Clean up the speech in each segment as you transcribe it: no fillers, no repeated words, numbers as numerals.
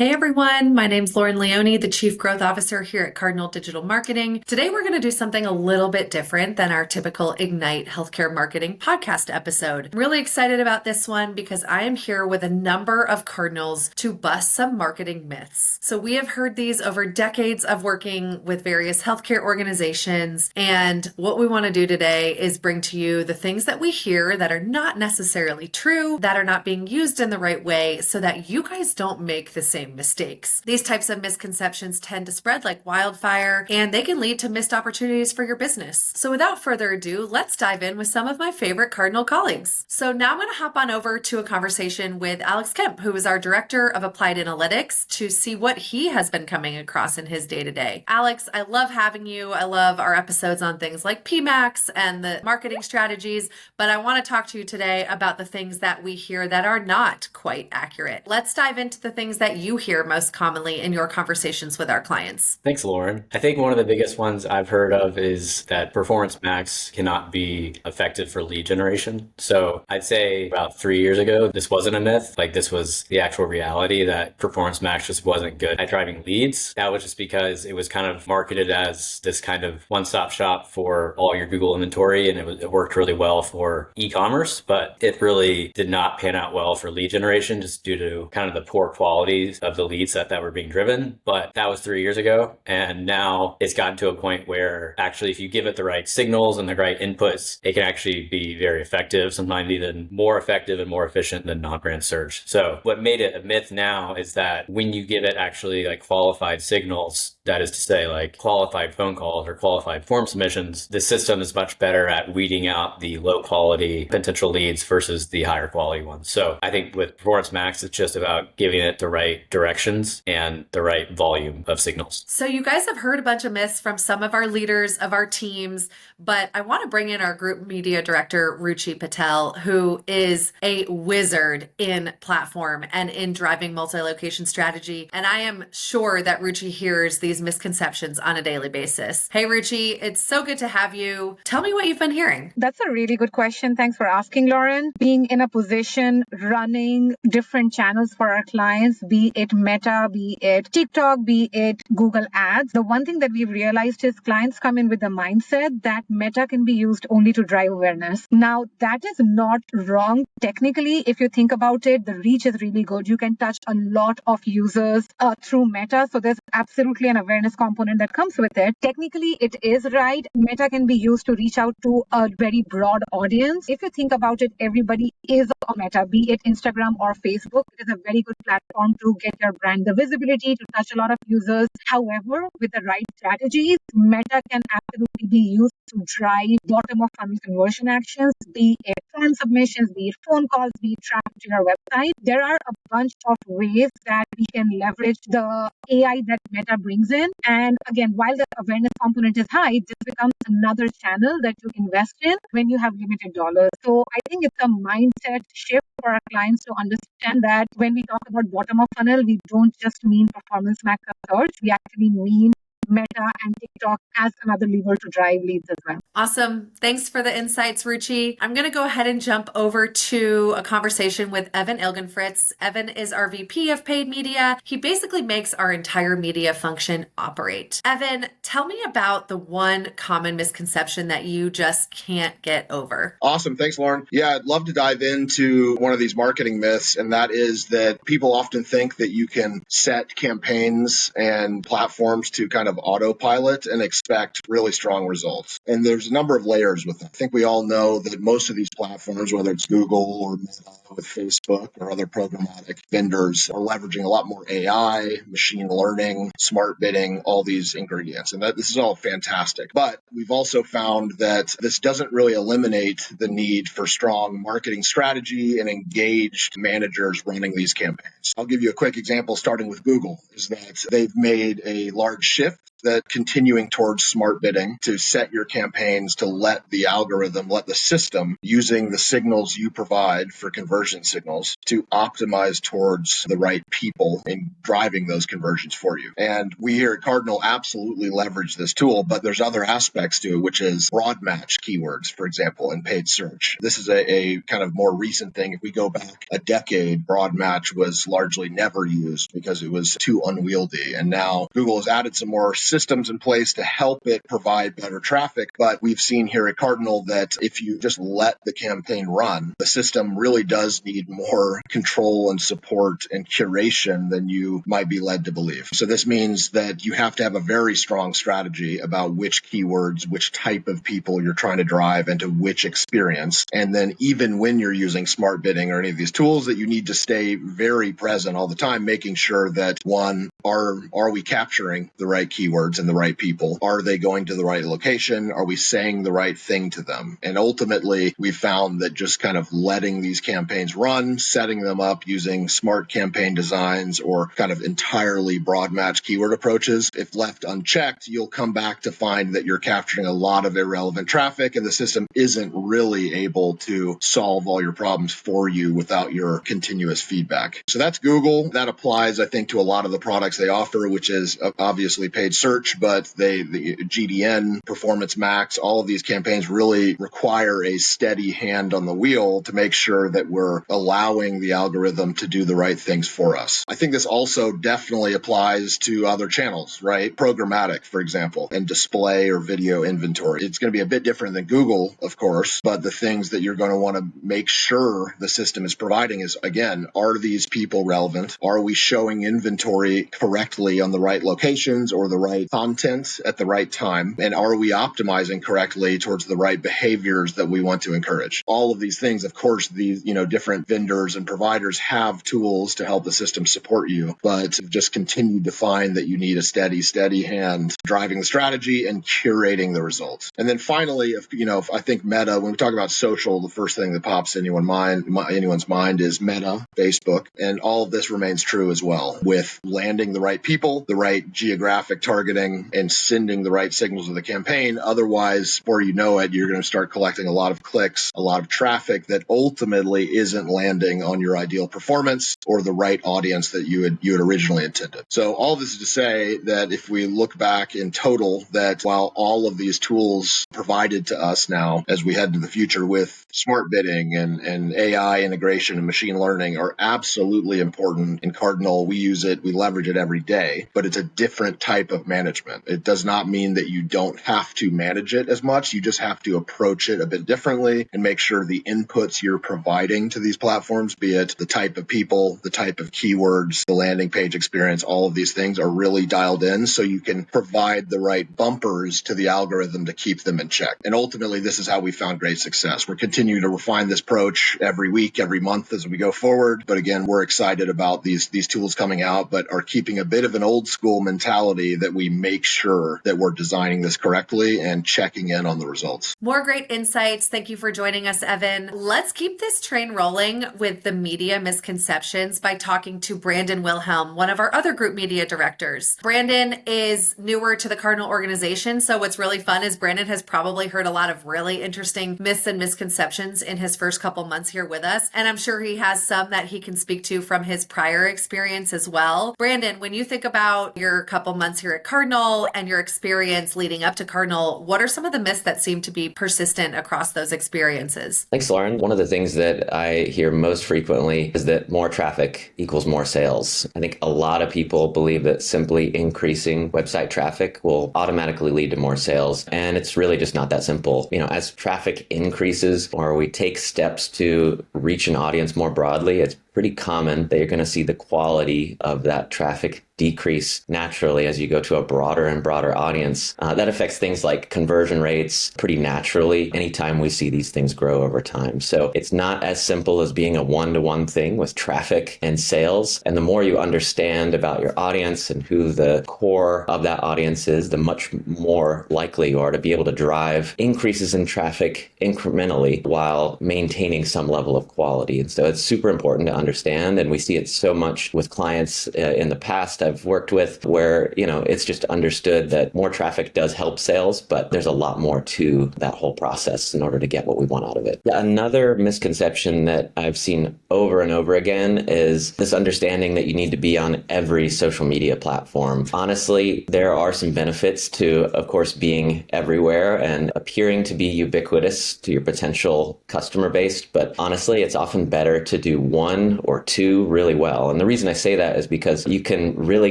Hey everyone, my name's Lauren Leone, the Chief Growth Officer here at Cardinal Digital Marketing. Today we're going to do something a little bit different than our typical Ignite Healthcare Marketing podcast episode. I'm really excited about this one because I am here with a number of Cardinals to bust some marketing myths. So we have heard these over decades of working with various healthcare organizations, and what we want to do today is bring to you the things that we hear that are not necessarily true, that are not being used in the right way, so that you guys don't make the same mistakes. These types of misconceptions tend to spread like wildfire, and they can lead to missed opportunities for your business. So without further ado, let's dive in with some of my favorite Cardinal colleagues. So now I'm going to hop on over to a conversation with Alex Kemp, who is our Director of Applied Analytics, to see what he has been coming across in his day-to-day. Alex, I love having you. I love our episodes on things like PMAX and the marketing strategies, but I want to talk to you today about the things that we hear that are not quite accurate. Let's dive into the things that you hear most commonly in your conversations with our clients. Thanks, Lauren. I think one of the biggest ones I've heard of is that Performance Max cannot be effective for lead generation. So I'd say about 3 years ago, this wasn't a myth. Like, this was the actual reality that Performance Max just wasn't good at driving leads. That was just because it was kind of marketed as this kind of one-stop shop for all your Google inventory, and it worked really well for e-commerce, but it really did not pan out well for lead generation just due to kind of the poor quality of the leads that were being driven. But that was 3 years ago. And now it's gotten to a point where actually, if you give it the right signals and the right inputs, it can actually be very effective, sometimes even more effective and more efficient than non-brand search. So what made it a myth now is that when you give it actually like qualified signals, that is to say like qualified phone calls or qualified form submissions, the system is much better at weeding out the low quality potential leads versus the higher quality ones. So I think with Performance Max, it's just about giving it the right directions and the right volume of signals. So you guys have heard a bunch of myths from some of our leaders of our teams, but I want to bring in our group media director, Ruchi Patel, who is a wizard in platform and in driving multi-location strategy. And I am sure that Ruchi hears these misconceptions on a daily basis. Hey, Ruchi, it's so good to have you. Tell me what you've been hearing. That's a really good question. Thanks for asking, Lauren. Being in a position running different channels for our clients, be it Meta, be it TikTok, be it Google Ads, the one thing that we've realized is clients come in with the mindset that Meta can be used only to drive awareness. Now, that is not wrong. Technically, if you think about it, the reach is really good. You can touch a lot of users through Meta. So there's absolutely an awareness component that comes with it. Technically, it is right. Meta can be used to reach out to a very broad audience. If you think about it, everybody is on Meta, be it Instagram or Facebook. It is a very good platform to get your brand the visibility, to touch a lot of users. However, with the right strategies, Meta can absolutely be used to drive bottom of funnel conversion actions, be it form submissions, be it phone calls, be it traffic to your website. There are a bunch of ways that we can leverage the AI that Meta brings in. And again, while the awareness component is high, this becomes another channel that you invest in when you have limited dollars. So I think it's a mindset shift for our clients to understand that when we talk about bottom of funnel, we don't just mean Performance Max search. We actually mean Meta and TikTok as another lever to drive leads as well. Awesome. Thanks for the insights, Ruchi. I'm going to go ahead and jump over to a conversation with Evan Ilgenfritz. Evan is our VP of paid media. He basically makes our entire media function operate. Evan, tell me about the one common misconception that you just can't get over. Awesome. Thanks, Lauren. Yeah, I'd love to dive into one of these marketing myths, and that is that people often think that you can set campaigns and platforms to kind of autopilot and expect really strong results. And there's a number of layers with that. I think we all know that most of these platforms, whether it's Google or Meta with Facebook or other programmatic vendors, are leveraging a lot more AI, machine learning, smart bidding, all these ingredients. And this is all fantastic. But we've also found that this doesn't really eliminate the need for strong marketing strategy and engaged managers running these campaigns. I'll give you a quick example starting with Google, is that they've made a large shift that continuing towards smart bidding to set your campaigns to let the algorithm, let the system, using the signals you provide for conversion signals, to optimize towards the right people in driving those conversions for you. And we here at Cardinal absolutely leverage this tool, but there's other aspects to it, which is broad match keywords, for example, in paid search. This is a kind of more recent thing. If we go back a decade, broad match was largely never used because it was too unwieldy. And now Google has added some more systems in place to help it provide better traffic. But we've seen here at Cardinal that if you just let the campaign run, the system really does need more control and support and curation than you might be led to believe. So this means that you have to have a very strong strategy about which keywords, which type of people you're trying to drive into which experience. And then even when you're using smart bidding or any of these tools, that you need to stay very present all the time, making sure that one, are we capturing the right keywords and the right people? Are they going to the right location? Are we saying the right thing to them? And ultimately, we found that just kind of letting these campaigns run, setting them up using smart campaign designs or kind of entirely broad match keyword approaches, if left unchecked, you'll come back to find that you're capturing a lot of irrelevant traffic and the system isn't really able to solve all your problems for you without your continuous feedback. So that's Google. That applies, I think, to a lot of the products they offer, which is obviously paid search, but the GDN, Performance Max, all of these campaigns really require a steady hand on the wheel to make sure that we're allowing the algorithm to do the right things for us. I think this also definitely applies to other channels, right? Programmatic, for example, and display or video inventory. It's going to be a bit different than Google, of course, but the things that you're going to want to make sure the system is providing is, again, are these people relevant? Are we showing inventory correctly on the right locations or the right content at the right time? And are we optimizing correctly towards the right behaviors that we want to encourage? All of these things, of course, these, different vendors and providers have tools to help the system support you, but just continue to find that you need a steady hand driving the strategy and curating the results. And then finally, if I think Meta, when we talk about social, the first thing that pops in anyone's mind is Meta, Facebook, and all of this remains true as well, with landing the right people, the right geographic targeting, and sending the right signals to the campaign. Otherwise, before you know it, you're going to start collecting a lot of clicks, a lot of traffic that ultimately isn't landing on your ideal performance or the right audience that you had originally intended. So all this is to say that if we look back in total, that while all of these tools provided to us now as we head into the future with smart bidding and AI integration and machine learning are absolutely important in Cardinal, we use it, we leverage it every day, but it's a different type of management. It does not mean that you don't have to manage it as much. You just have to approach it a bit differently and make sure the inputs you're providing to these platforms, be it the type of people, the type of keywords, the landing page experience, all of these things are really dialed in so you can provide the right bumpers to the algorithm to keep them in check. And ultimately, this is how we found great success. We're continuing to refine this approach every week, every month as we go forward. But again, we're excited about these tools coming out, but are keeping a bit of an old school mentality that we make sure that we're designing this correctly and checking in on the results. More great insights. Thank you for joining us, Evan. Let's keep this train rolling with the media misconceptions by talking to Brandon Wilhelm, one of our other group media directors. Brandon is newer to the Cardinal organization, so what's really fun is Brandon has probably heard a lot of really interesting myths and misconceptions in his first couple months here with us, and I'm sure he has some that he can speak to from his prior experience as well. Brandon, when you think about your couple months here at Cardinal and your experience leading up to Cardinal, what are some of the myths that seem to be persistent across those experiences? Thanks, Lauren. One of the things that I hear most frequently is that more traffic equals more sales. I think a lot of people believe that simply increasing website traffic will automatically lead to more sales. And it's really just not that simple. As traffic increases or we take steps to reach an audience more broadly, it's pretty common that you're going to see the quality of that traffic decrease naturally as you go to a broader and broader audience. That affects things like conversion rates pretty naturally anytime we see these things grow over time. So it's not as simple as being a one-to-one thing with traffic and sales. And the more you understand about your audience and who the core of that audience is, the much more likely you are to be able to drive increases in traffic incrementally while maintaining some level of quality. And so it's super important to understand. And we see it so much with clients in the past I've worked with where, it's just understood that more traffic does help sales, but there's a lot more to that whole process in order to get what we want out of it. Another misconception that I've seen over and over again is this understanding that you need to be on every social media platform. Honestly, there are some benefits to, of course, being everywhere and appearing to be ubiquitous to your potential customer base. But honestly, it's often better to do one or two really well. And the reason I say that is because you can really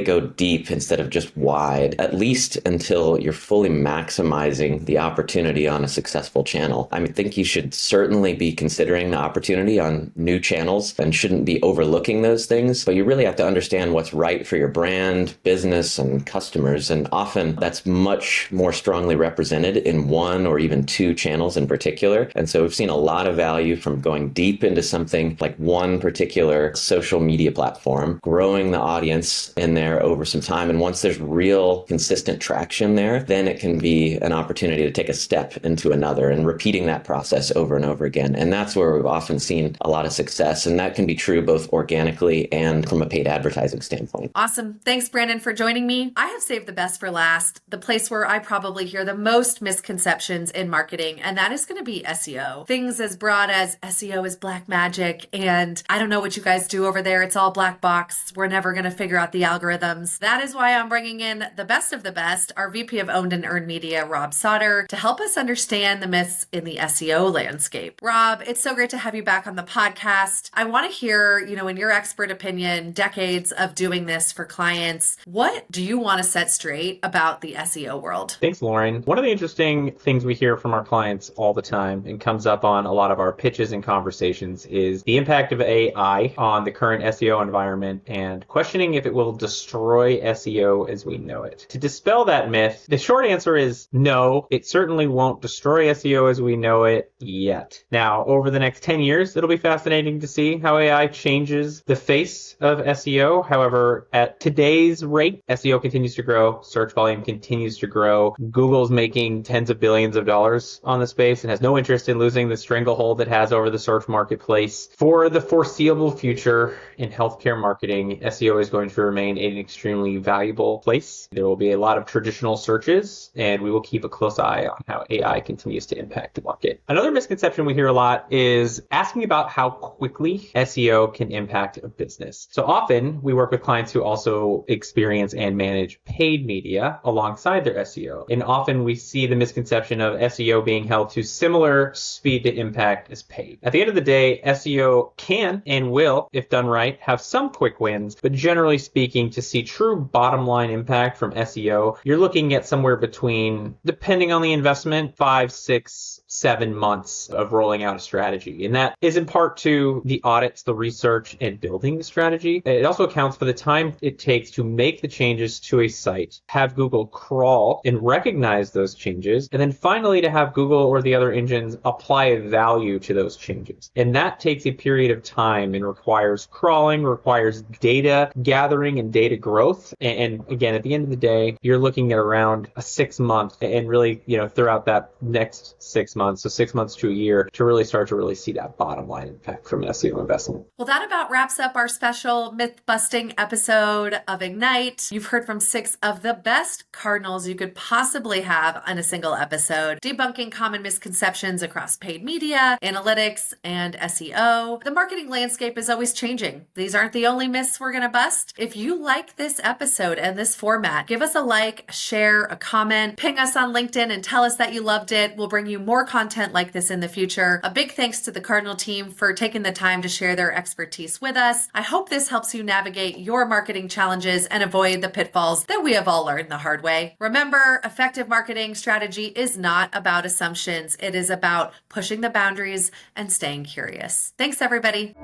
go deep instead of just wide, at least until you're fully maximizing the opportunity on a successful channel. I think you should certainly be considering the opportunity on new channels and shouldn't be overlooking those things, but you really have to understand what's right for your brand, business, and customers. And often that's much more strongly represented in one or even two channels in particular. And so we've seen a lot of value from going deep into something like one particular social media platform, growing the audience in there over some time. And once there's real consistent traction there, then it can be an opportunity to take a step into another and repeating that process over and over again. And that's where we've often seen a lot of success. And that can be true both organically and from a paid advertising standpoint. Awesome. Thanks, Brandon, for joining me. I have saved the best for last, the place where I probably hear the most misconceptions in marketing, and that is going to be SEO. Things as broad as SEO is black magic, and I don't know what you guys do over there. It's all black box. We're never going to figure out the algorithms. That is why I'm bringing in the best of the best, our VP of Owned and Earned Media, Rob Sauter, to help us understand the myths in the SEO landscape. Rob, it's so great to have you back on the podcast. I want to hear, in your expert opinion, decades of doing this for clients, what do you want to set straight about the SEO world? Thanks, Lauren. One of the interesting things we hear from our clients all the time and comes up on a lot of our pitches and conversations is the impact of AI on the current SEO environment and questioning if it will destroy SEO as we know it. To dispel that myth, the short answer is no, it certainly won't destroy SEO as we know it yet. Now, over the next 10 years, it'll be fascinating to see how AI changes the face of SEO. However, at today's rate, SEO continues to grow, search volume continues to grow. Google's making tens of billions of dollars on the space and has no interest in losing the stranglehold it has over the search marketplace. For the foreseeable future in healthcare marketing, SEO is going to remain an extremely valuable place. There will be a lot of traditional searches, and we will keep a close eye on how AI continues to impact the market. Another misconception we hear a lot is asking about how quickly SEO can impact a business. So often we work with clients who also experience and manage paid media alongside their SEO. And often we see the misconception of SEO being held to similar speed to impact as paid. At the end of the day, SEO can and will, if done right, have some quick wins, but generally speaking, to see true bottom line impact from SEO, you're looking at somewhere between, depending on the investment, 5, 6, 7 months of rolling out a strategy. And that is in part to the audits, the research, and building the strategy. It also accounts for the time it takes to make the changes to a site, have Google crawl and recognize those changes, and then finally to have Google or the other engines apply value to those changes. And that takes a period of time and requires crawling, requires data gathering and data growth. And again, at the end of the day, you're looking at around a 6 month and really, throughout that next 6 months, so 6 months to a year, to really start to really see that bottom line impact from an SEO investment. Well, that about wraps up our special myth-busting episode of Ignite. You've heard from 6 of the best cardinals you could possibly have on a single episode, debunking common misconceptions across paid media, analytics, and SEO. The marketing landscape is always changing. These aren't the only myths we're going to bust. If you like this episode and this format, give us a like, a share, a comment, ping us on LinkedIn and tell us that you loved it. We'll bring you more content like this in the future. A big thanks to the Cardinal team for taking the time to share their expertise with us. I hope this helps you navigate your marketing challenges and avoid the pitfalls that we have all learned the hard way. Remember, effective marketing strategy is not about assumptions. It is about pushing the boundaries and staying curious. Thanks, everybody.